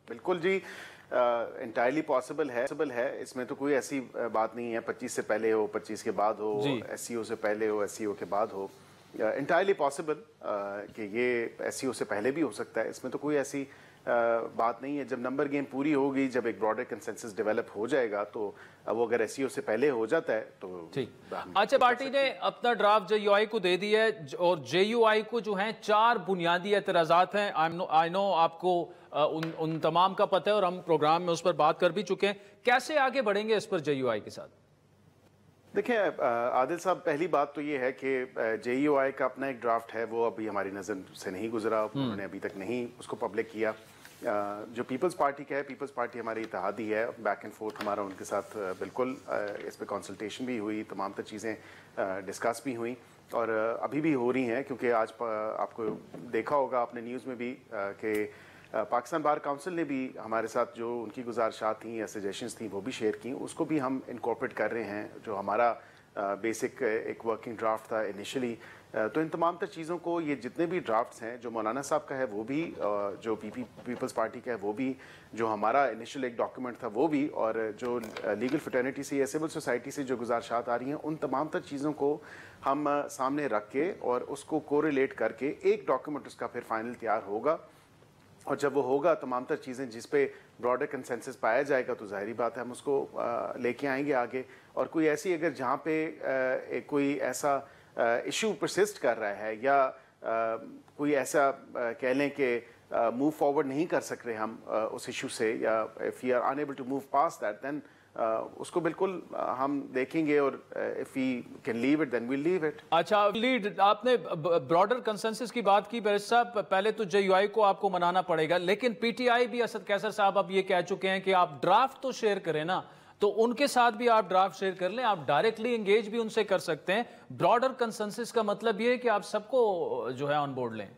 बिल्कुल जी, entirely possible है। इसमें तो कोई ऐसी बात नहीं है 25 से पहले हो, 25 के बाद हो, एससीओ से पहले हो, एससीओ के बाद हो। इंटायरली पॉसिबल कि ये एससीओ से पहले भी हो सकता है। इसमें तो कोई ऐसी बात नहीं है। जब नंबर गेम पूरी होगी, जब एक ब्रॉडर कंसेंसस डेवलप हो जाएगा, तो वो अगर एससीओ से पहले हो जाता है तो ठीक। अच्छा, पार्टी ने अपना ड्राफ्ट जेयूआई को दे दिया है और जेयूआई को जो है 4 बुनियादी एतराजात हैं। आई नो आपको उन तमाम का पता है और हम प्रोग्राम में उस पर बात कर भी चुके हैं। कैसे आगे बढ़ेंगे इस पर जेयूआई के साथ? देखिए आदिल साहब, पहली बात तो ये है कि जेयूआई का अपना एक ड्राफ्ट है, वो अभी हमारी नज़र से नहीं गुजरा। उन्होंने अभी तक नहीं उसको पब्लिक किया। जो पीपल्स पार्टी का है, पीपल्स पार्टी हमारी इत्तेहादी है। बैक एंड फोर्थ हमारा उनके साथ बिल्कुल इस पर कंसल्टेशन भी हुई, तमाम तर चीज़ें डिस्कस भी हुई और अभी भी हो रही हैं। क्योंकि आज आपको देखा होगा आपने न्यूज़ में भी कि पाकिस्तान बार काउंसिल ने भी हमारे साथ जो उनकी गुजारिशात थी या सजेशंस थी वो भी शेयर की। उसको भी हम इनकॉर्पोरेट कर रहे हैं। जो हमारा बेसिक एक वर्किंग ड्राफ्ट था इनिशियली, तो इन तमाम तर चीज़ों को, ये जितने भी ड्राफ्ट्स हैं, जो मौलाना साहब का है वो भी, जो पीपल्स पार्टी का है वो भी, जो हमारा इनिशियल एक डॉक्यूमेंट था वो भी, और जो लीगल फ्रेटर्निटी से या सिविल सोसाइटी से जो गुजारिशात आ रही हैं, उन तमाम तर चीज़ों को हम सामने रख के और उसको कोरिलेट करके एक डॉक्यूमेंट उसका फिर फाइनल तैयार होगा। और जब वो होगा, तमाम तर चीज़ें जिस पे ब्रॉडर कंसेंसस पाया जाएगा, तो जाहिर बात है हम उसको लेके आएंगे आगे। और कोई ऐसी अगर जहाँ पे कोई ऐसा इशू परसिस्ट कर रहा है या कोई ऐसा कह लें कि मूव फॉरवर्ड नहीं कर सक रहे हम उस इशू से, या if we are unable to move past that, then उसको बिल्कुल हम देखेंगे और if we can leave it then we leave it. अच्छा, लीड आपने ब्रॉडर कंसेंसस की बात की बैरिस्टर साहब, पहले तो जेयूआई को आपको मनाना पड़ेगा, लेकिन पीटीआई भी, असद कैसर साहब अब ये कह चुके हैं कि आप ड्राफ्ट तो शेयर करें ना, तो उनके साथ भी आप ड्राफ्ट शेयर कर लें। आप डायरेक्टली एंगेज भी उनसे कर सकते हैं। ब्रॉडर कंसेंसस का मतलब ये है कि आप सबको जो है ऑन बोर्ड लें।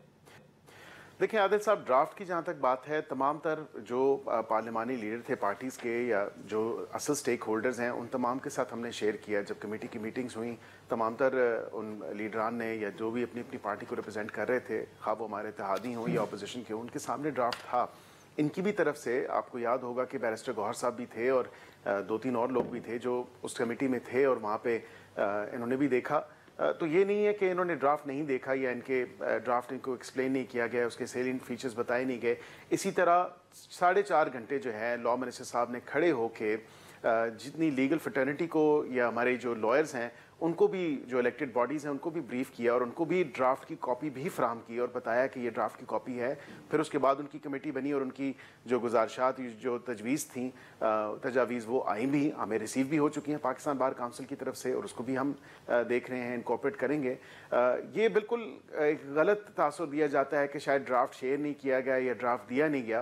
देखिए आदिल साहब, ड्राफ्ट की जहाँ तक बात है, तमाम तर जो पार्लिमानी लीडर थे पार्टीज़ के या जो असल स्टेक होल्डर्स हैं, उन तमाम के साथ हमने शेयर किया। जब कमेटी की मीटिंग्स हुई, तमाम तर उन लीडरान ने या जो भी अपनी अपनी पार्टी को रिप्रेजेंट कर रहे थे, खा वो हमारे इत्तेहादी हों या अपोजिशन के हों, उनके सामने ड्राफ्ट था। इनकी भी तरफ से आपको याद होगा कि बैरिस्टर गौहर साहब भी थे और 2-3 और लोग भी थे जो उस कमेटी में थे और वहाँ पे इन्होंने भी देखा। तो ये नहीं है कि इन्होंने ड्राफ्ट नहीं देखा या इनके ड्राफ्ट इनको एक्सप्लेन नहीं किया गया, उसके सेलिएंट फीचर्स बताए नहीं गए। इसी तरह 4.5 घंटे जो है लॉ मिनिस्टर साहब ने खड़े होके जितनी लीगल फ्रेटर्निटी को या हमारे जो लॉयर्स हैं उनको भी, जो इलेक्टेड बॉडीज़ हैं उनको भी ब्रीफ किया और उनको भी ड्राफ्ट की कॉपी भी फराहम की और बताया कि ये ड्राफ्ट की कॉपी है। फिर उसके बाद उनकी कमेटी बनी और उनकी जो गुजारिशात, जो तजवीज़ थी, तजावीज़, वो आई भी, हमें रिसीव भी हो चुकी हैं पाकिस्तान बार काउंसिल की तरफ से, और उसको भी हम देख रहे हैं, इनकॉर्पोरेट करेंगे। ये बिल्कुल एक गलत तासुर दिया जाता है कि शायद ड्राफ्ट शेयर नहीं किया गया या ड्राफ्ट दिया नहीं गया।